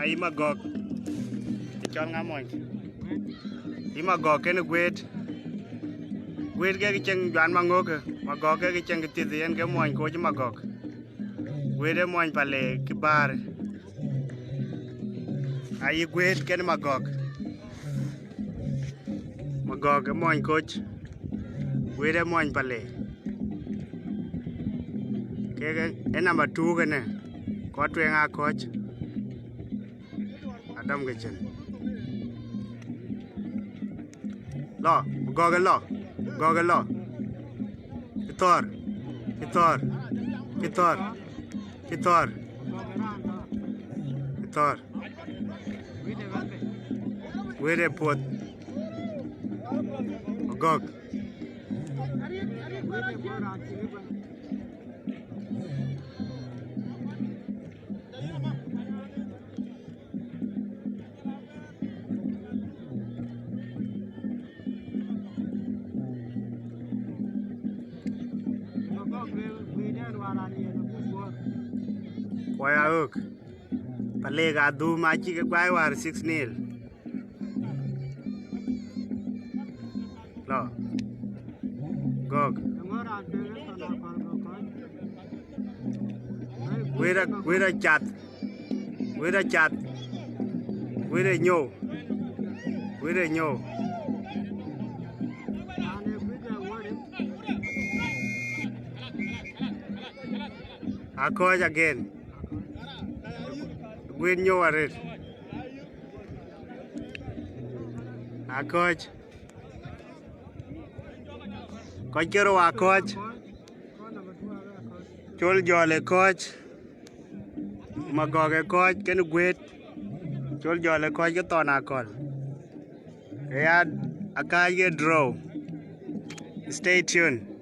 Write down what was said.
ai magok chon ngamoy magok ken gwet ke cheng jan mangoke magok ke cheng tidien ke moy ko magok gwet moy pale kibar ai gwet ken magok moy coach gwet moy pale ke number 2 kene ko twenga coach Adam Gichin lo gogelo Kitor wede pot gog Kwaya hook palega du machi ke kwai war 6-0 lo gog wira chat wira nyo a coach again Gwin nyo arit a coach kero a coach chol jole coach magoge coach ken gwet chol jole coach ke tona kol ya akaye draw stay tuned.